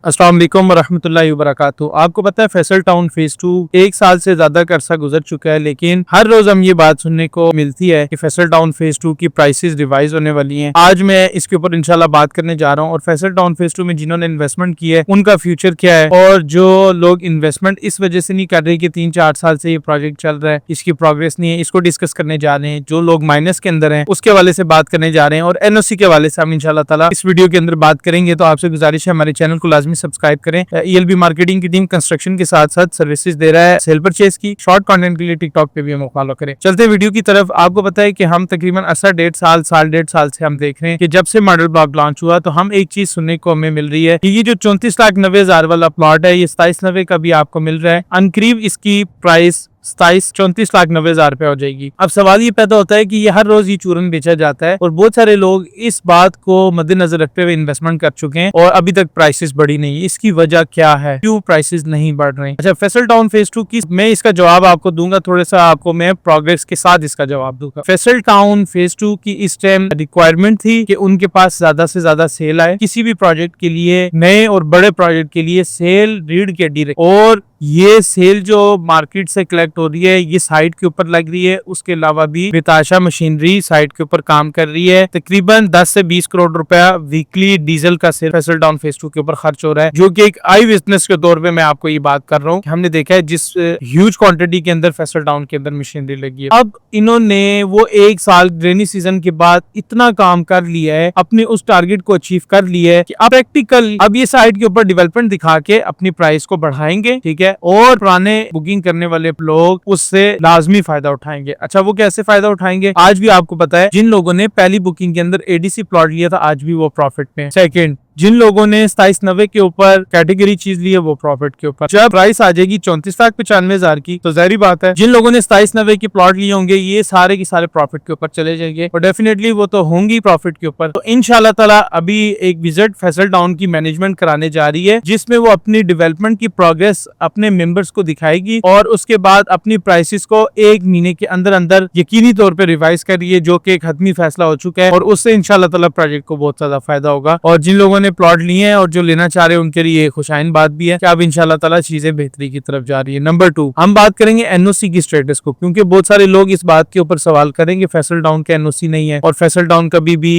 अस्सलाम वालेकुम वरहमतुल्लाहि वबरकातुहू। आपको पता है फैसल टाउन फेज 2 एक साल से ज्यादा का अरसा गुजर चुका है, लेकिन हर रोज हम ये बात सुनने को मिलती है कि फैसल टाउन फेज 2 की प्राइसेस रिवाइज होने वाली हैं। आज मैं इसके ऊपर इंशाल्लाह बात करने जा रहा हूँ और फैसल टाउन फेज 2 में जिन्होंने इन्वेस्टमेंट की है उनका फ्यूचर क्या है, और जो लोग इन्वेस्टमेंट इस वजह से नहीं कर रहे कि 3-4 साल से ये प्रोजेक्ट चल रहा है, इसकी प्रोग्रेस नहीं है, इसको डिस्कस करने जा रहे हैं। जो लोग माइनस के अंदर हैं उसके हवाले से बात करने जा रहे हैं और एनओसी के हवाले से हम इंशाल्लाह ताला इस वीडियो के अंदर बात करेंगे। तो आपसे गुजारिश है हमारे चैनल को लाजमी सब्सक्राइब करें। ईएलबी मार्केटिंग की टीम कंस्ट्रक्शन के साथ साथ सर्विसेज दे रहा है सेल परचेज की। शॉर्ट कंटेंट के लिए टिकटॉक पे भी हम फॉलो करें। चलते वीडियो की तरफ। आपको पता है कि हम तकरीबन 1.5 साल से हम देख रहे हैं कि जब से मॉडल ब्लॉक लॉन्च हुआ तो हम एक चीज सुनने को हमें मिल रही है कि ये जो 34,90,000 वाला प्लॉट है ये 27,90 का भी आपको मिल रहा है। अनकरीब इसकी प्राइस 34,90,000 रुपए हो जाएगी। अब सवाल ये पैदा होता है कि ये हर रोज ये चूरन बेचा जाता है और बहुत सारे लोग इस बात को मद्देनजर रखते हुए इन्वेस्टमेंट कर चुके हैं और अभी तक प्राइसेस बढ़ी नहीं। इसकी वजह क्या है, क्यों प्राइसेस नहीं बढ़ रहे? अच्छा, फैसल टाउन फेज 2 की मैं इसका जवाब आपको दूंगा, थोड़ा सा आपको मैं प्रोग्रेस के साथ इसका जवाब दूंगा। फैसल टाउन फेज 2 की इस टाइम रिक्वायरमेंट थी कि उनके पास ज्यादा से ज्यादा सेल आए। किसी भी प्रोजेक्ट के लिए, नए और बड़े प्रोजेक्ट के लिए सेल रीड के डी, और ये सेल जो मार्केट से कलेक्ट हो रही है ये साइट के ऊपर लग रही है। उसके अलावा भी बिताशा मशीनरी साइट के ऊपर काम कर रही है। तकरीबन 10 से 20 करोड़ रुपया वीकली डीजल का सेल फैसल टाउन फेज 2 के ऊपर खर्च हो रहा है, जो कि एक आई बिजनेस के तौर पे मैं आपको ये बात कर रहा हूँ। हमने देखा है जिस ह्यूज क्वांटिटी के अंदर फैसल टाउन के अंदर मशीनरी लगी है। अब इन्होंने वो एक साल रेनी सीजन के बाद इतना काम कर लिया है, अपने उस टारगेट को अचीव कर लिया है कि अब प्रैक्टिकल अब ये साइट के ऊपर डेवलपमेंट दिखा के अपनी प्राइस को बढ़ाएंगे, ठीक है, और पुराने बुकिंग करने वाले लोग उससे लाजमी फायदा उठाएंगे। अच्छा, वो कैसे फायदा उठाएंगे? आज भी आपको पता है जिन लोगों ने पहली बुकिंग के अंदर एडीसी प्लॉट लिया था आज भी वो प्रॉफिट में। सेकंड, जिन लोगों ने 27,90 के ऊपर कैटेगरी चीज ली है वो प्रॉफिट के ऊपर। जब प्राइस आ जाएगी 34,95,000 की तो जाहिर बात है जिन लोगों ने 27,90 के प्लॉट लिए होंगे ये सारे के सारे प्रॉफिट के ऊपर चले जाएंगे और डेफिनेटली वो तो होंगी प्रॉफिट के ऊपर। तो इंशाल्लाह ताला अभी एक विजिट फैसल टाउन की मैनेजमेंट कराने जा रही है जिसमें वो अपनी डेवलपमेंट की प्रोग्रेस अपने मेंबर्स को दिखाएगी और उसके बाद अपनी प्राइसेस को एक महीने के अंदर अंदर यकीनी तौर पर रिवाइज कर रही है, जो कि एक हतमी फैसला हो चुका है और उससे इंशाल्लाह ताला प्रोजेक्ट को बहुत ज्यादा फायदा होगा। और जिन लोगों ने प्लॉट लिए हैं और जो लेना चाह रहे हैं उनके लिए खुशाइन बात भी है कि अब इंशाल्लाह ताला चीजें बेहतरी की तरफ जा रही है। नंबर 2, हम बात करेंगे एनओसी की स्टेटस को, क्योंकि बहुत सारे लोग इस बात के ऊपर सवाल करेंगे फैसल टाउन का एनओसी नहीं है और फैसल टाउन कभी भी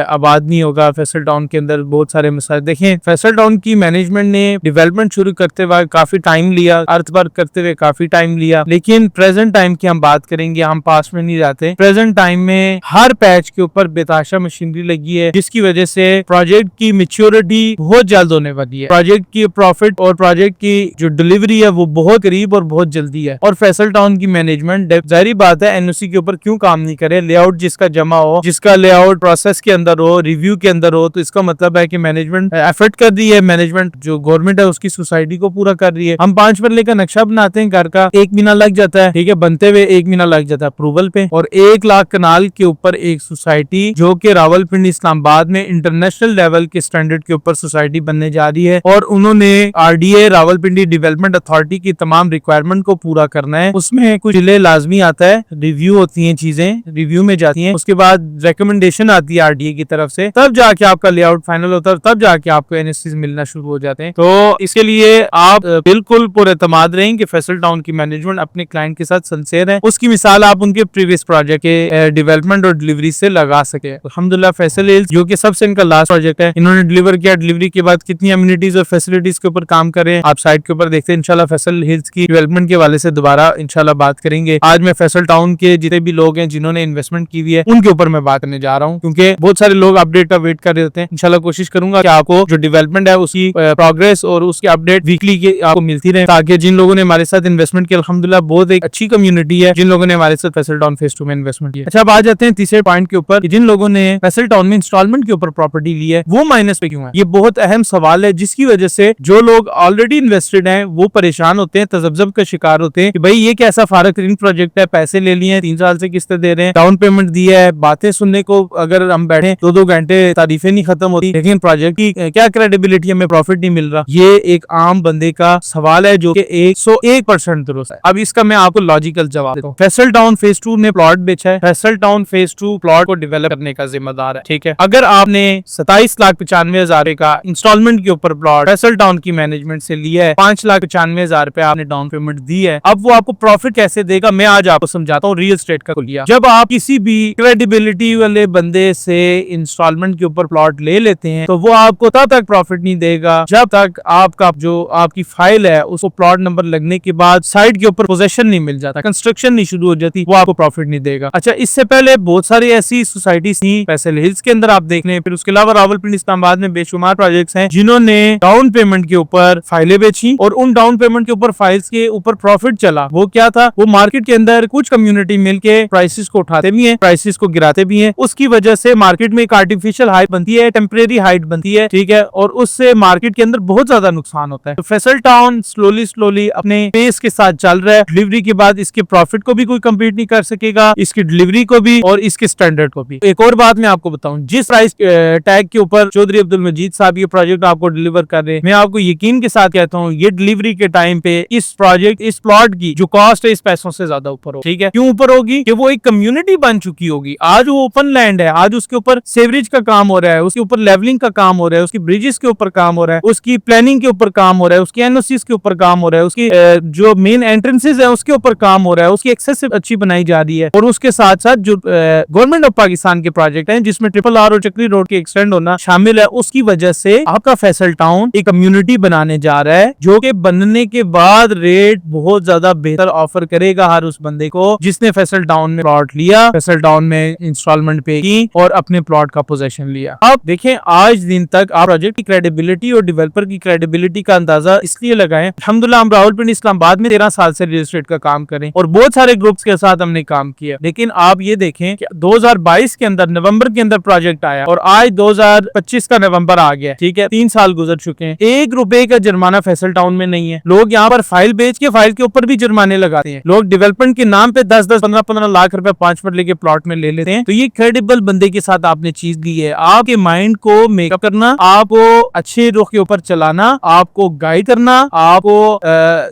आबाद नहीं होगा। फैसल टाउन के अंदर बहुत सारे मसाइल देखें। फैसल टाउन की मैनेजमेंट ने डेवलपमेंट शुरू करते हुए काफी टाइम लिया, अर्थ वर्क करते हुए काफी टाइम लिया, लेकिन प्रेजेंट टाइम की हम बात करेंगे, हम पास में नहीं जाते। प्रेजेंट टाइम में हर पैच के ऊपर बेताशा मशीनरी लगी है जिसकी वजह से प्रोजेक्ट की मैच्योरिटी बहुत जल्द होने वाली है। प्रोजेक्ट की प्रॉफिट और प्रोजेक्ट की जो डिलीवरी है वो बहुत करीब और बहुत जल्दी है। और फैसल टाउन की मैनेजमेंट जाहिर बात है एनओसी के ऊपर क्यों काम नहीं करे। लेआउट जिसका जमा हो, जिसका लेआउट प्रोसेस के अंदर हो, रिव्यू के अंदर हो, तो इसका मतलब है कि मैनेजमेंट एफर्ट कर रही है। मैनेजमेंट जो गवर्नमेंट है उसकी सोसाइटी को पूरा कर रही है। हम 5 मरले का नक्शा बनाते हैं घर का, 1 महीना लग जाता है, ठीक है, बनते हुए 1 महीना लग जाता है अप्रूवल पे। और 1 लाख कनाल के ऊपर एक सोसाइटी जो कि रावलपिंडी इस्लामाबाद में इंटरनेशनल लेवल के स्टैंडर्ड के ऊपर सोसाइटी बनने जा रही है और उन्होंने आरडीए रावलपिंडी डेवलपमेंट अथॉरिटी की तमाम रिक्वायरमेंट को पूरा करना है। उसमें कुछ डिले लाजमी आता है, रिव्यू होती हैं, चीजें रिव्यू में जाती हैं, उसके बाद रिकमेंडेशन आती है आरडीए की तरफ से, तब जाके आपका लेआउट फाइनल होता है, तब जाके आपको एनओसी मिलना शुरू हो जाते हैं। तो इसके लिए आप बिल्कुल पूरे एतमाद रहें कि फैसल टाउन की मैनेजमेंट अपने क्लाइंट के साथ सिंसियर है। उसकी मिसाल आप उनके प्रीवियस प्रोजेक्ट के डेवलपमेंट और डिलीवरी से लगा सके। अल्हम्दुलिल्लाह फैसल हिल्स जो कि सबसे इनका लास्ट प्रोजेक्ट है, इन्होंने डिलीवर किया। डिलीवरी के बाद कितनी अम्यूनिटीज और फैसिलिटीज के ऊपर काम करें आप साइट के ऊपर देखते हैं। इंशाल्लाह फैसल हिल्स की डेवलपमेंट के हवाले से दोबारा इंशाल्लाह बात करेंगे। आज मैं फैसल टाउन के जितने भी लोग हैं जिन्होंने इन्वेस्टमेंट की हुई है उनके ऊपर मैं बात करने जा रहा हूँ, क्योंकि बहुत सारे लोग अपडेट का वेट कर रहे होते हैं। इंशाल्लाह कोशिश करूंगा कि आपको जो डेवलपमेंट है उसकी प्रोग्रेस और उसकी अपडेट वीकली की आपको मिलती रहे, ताकि जिन लोगों ने हमारे साथ इन्वेस्टमेंट किया अल्हम्दुलिल्लाह बहुत एक अच्छी कम्युनिटी है जिन लोगों ने हमारे साथ फैसल टाउन फेज 2 में इन्वेस्टमेंट किया। अच्छा, अब आ जाते हैं तीसरे पॉइंट के ऊपर, जिन लोगों ने फैसल टाउन में इंस्टॉलमेंट के ऊपर प्रॉपर्टी ली है वो माइनस पे क्यों है। ये बहुत अहम सवाल है जिसकी वजह से जो लोग ऑलरेडी इन्वेस्टेड हैं वो परेशान होते हैं, तजब्जब का शिकार होते हैं कि भाई ये कैसा फारग तरीन प्रोजेक्ट है, पैसे ले लिए हैं, 3 साल से किस्तें दे रहे हैं, डाउन पेमेंट दी है, बातें सुनने को अगर हम बैठे 2-2 घंटे तारीफें नहीं खत्म होती, लेकिन प्रोजेक्ट की क्या क्रेडिबिलिटी, हमें प्रॉफिट नहीं मिल रहा। ये एक आम बंदे का सवाल है जो कि 101% दुरुस्त है। अब इसका मैं आपको लॉजिकल जवाब देता हूँ। फैसल टाउन फेज 2 ने प्लॉट बेचा है, फैसल टाउन फेज 2 प्लॉट को डेवलप करने का जिम्मेदार है, ठीक है। अगर आपने 27,95,000 ₹95,000 का इंस्टॉलमेंट के ऊपर प्लॉट फैसल टाउन की मैनेजमेंट से लिया है, ₹5,95,000 आपने डाउन पेमेंट दी है। अब वो आपको प्रॉफिट कैसे देगा मैं आज आपको समझाता हूँ रियल एस्टेट का कुलिया। जब आप किसी भी क्रेडिबिलिटी वाले बंदे से इंस्टॉलमेंट के ऊपर प्लॉट ले लेते हैं तो वो आपको तब तक प्रॉफिट नहीं देगा जब तक आपका जो आपकी फाइल है उसको प्लॉट नंबर लगने के बाद साइट के ऊपर पोजेशन नहीं मिल जाता, कंस्ट्रक्शन नहीं शुरू हो जाती, वो आपको प्रॉफिट नहीं देगा। अच्छा, इससे पहले बहुत सारी ऐसी सोसाइटीज थी फैसल हिल्स के अंदर आप देख लें, फिर उसके अलावा रावलपिंडी इस्लामाबाद में बेशुमार प्रोजेक्ट्स हैं जिन्होंने डाउन पेमेंट के ऊपर फाइलें बेची और उन डाउन पेमेंट के ऊपर फाइल्स के ऊपर प्रॉफिट चला। वो क्या था, वो मार्केट के अंदर कुछ कम्युनिटी मिलके प्राइसेस को उठाते भी हैं, प्राइसेस को गिराते भी हैं। उसकी वजह से मार्केट में एक आर्टिफिशियल हाइट बनती है, टेम्परेरी हाइट बनती है, ठीक है, और उससे मार्केट के अंदर बहुत ज्यादा नुकसान होता है। तो फैसल टाउन स्लोली अपने पेस के साथ चल रहा है। डिलीवरी के बाद इसके प्रॉफिट को भी कोई कम्पीट नहीं कर सकेगा, इसकी डिलीवरी को भी और इसके स्टैंडर्ड को भी। एक और बात मैं आपको बताऊं, जिस प्राइस टैग के ऊपर चौधरी अब्दुल मजीद साहब ये प्रोजेक्ट आपको डिलीवर कर रहे हैं, मैं आपको यकीन के साथ कहता हूँ ये डिलीवरी के टाइम पे इस प्रोजेक्ट इस प्लॉट की जो कॉस्ट है इस पैसों से ज्यादा ऊपर हो। ठीक है, क्यों ऊपर होगी कि वो एक कम्युनिटी बन चुकी होगी। आज वो ओपन लैंड है, आज उसके ऊपर सेवरेज का काम हो रहा है, उसके ऊपर लेवलिंग का काम हो रहा है, उसकी ब्रिजेस के ऊपर काम हो रहा है, उसकी प्लानिंग के ऊपर काम हो रहा है, उसकी एनओसीज के ऊपर काम हो रहा है, उसकी जो मेन एंट्रेंसेज है उसके ऊपर काम हो रहा है, उसकी एक्सेस अच्छी बनाई जा रही है। और उसके साथ साथ जो गवर्नमेंट ऑफ पाकिस्तान के प्रोजेक्ट हैं जिसमें RRR और चक्री रोड के एक्सटेंड होना शामिल है, उसकी वजह से आपका फैसल टाउन एक कम्युनिटी बनाने जा रहा है जो कि बनने के बाद रेट बहुत ज्यादा बेहतर ऑफर करेगा हर उस बंदे को जिसने फैसल टाउन में प्लॉट लिया, फैसल टाउन में इंस्टॉलमेंट पे की और अपने प्लॉट का पोजेशन लिया। अब देखें, आज दिन तक आप प्रोजेक्ट की क्रेडिबिलिटी और डेवलपर की क्रेडिबिलिटी का अंदाजा इसलिए लगाएं, अल्हम्दुलिल्लाह हम रावलपिंडी इस्लामाबाद में 13 साल से रियल एस्टेट का काम करें और बहुत सारे ग्रुप्स के साथ हमने काम किया, लेकिन आप ये देखें कि 2022 के अंदर नवंबर के अंदर प्रोजेक्ट आया और आज 2025 का नवंबर आ गया। ठीक है, 3 साल गुजर चुके हैं, ₹1 का जुर्माना फैसल टाउन में नहीं है। लोग यहाँ पर फाइल बेच के फाइल के ऊपर भी जुर्माने लगाते हैं। लोग डेवलपमेंट के नाम पे 10-10, 15-15 लाख रुपए 5 मिनट लेके प्लॉट में ले लेते हैं। तो ये क्रेडिबल बंदे के साथ आपने चीज ली है। आपके माइंड को मेकअप करना, आपको अच्छे रुख के ऊपर चलाना, आपको गाइड करना, आपको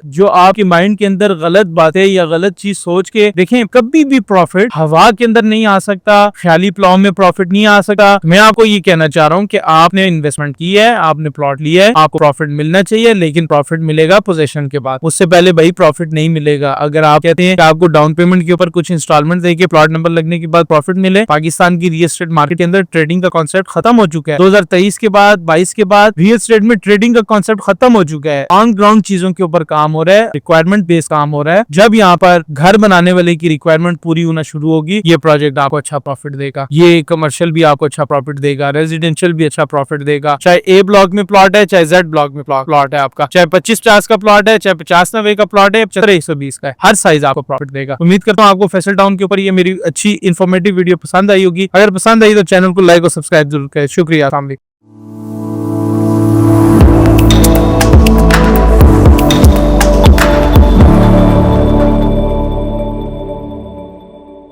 जो आपके माइंड के अंदर गलत बातें या गलत चीज सोच के देखें, कभी भी प्रॉफिट हवा के अंदर नहीं आ सकता, ख्याली प्लान में प्रॉफिट नहीं आ सकता। मैं आपको ये कहना चाह रहा हूँ कि आपने इन्वेस्टमेंट की है, आपने प्लॉट लिया है, आपको प्रॉफिट मिलना चाहिए, लेकिन प्रॉफिट मिलेगा पोजीशन के बाद, उससे पहले भाई प्रॉफिट नहीं मिलेगा। अगर आप कहते हैं कि आपको डाउन पेमेंट के ऊपर कुछ इंस्टॉलमेंट देके प्लॉट नंबर लगने के बाद प्रॉफिट मिले, पाकिस्तान की रियल एस्टेट मार्केट के अंदर ट्रेडिंग का कॉन्सेप्ट खत्म हो चुका है। 2023 के बाद 22 के बाद रियल एस्टेट में ट्रेडिंग का कॉन्सेप्ट खत्म हो चुका है। ऑन ग्राउंड चीजों के ऊपर काम हो रहा है, रिक्वायरमेंट बेस्ड काम हो रहा है। जब यहाँ पर घर बनाने वाले की रिक्वायरमेंट पूरी होना शुरू होगी, ये प्रोजेक्ट आपको अच्छा प्रॉफिट देगा, ये कमर्शियल भी आपको अच्छा प्रॉफिट देगा, रेजिडेंशियल भी अच्छा प्रॉफिट देगा। चाहे ए ब्लॉक में प्लॉट है, चाहे जेड ब्लॉक में प्लॉट है आपका, चाहे 25-50 का प्लॉट है, चाहे 50-90 का प्लॉट है, 120 का है, हर साइज आपको प्रॉफिट देगा। उम्मीद करता हूँ आपको फैसल टाउन के ऊपर ये मेरी अच्छी इन्फॉर्मेटिव वीडियो पसंद आई होगी। अगर पसंद आई तो चैनल को लाइक और सब्सक्राइब जरूर करें। शुक्रिया।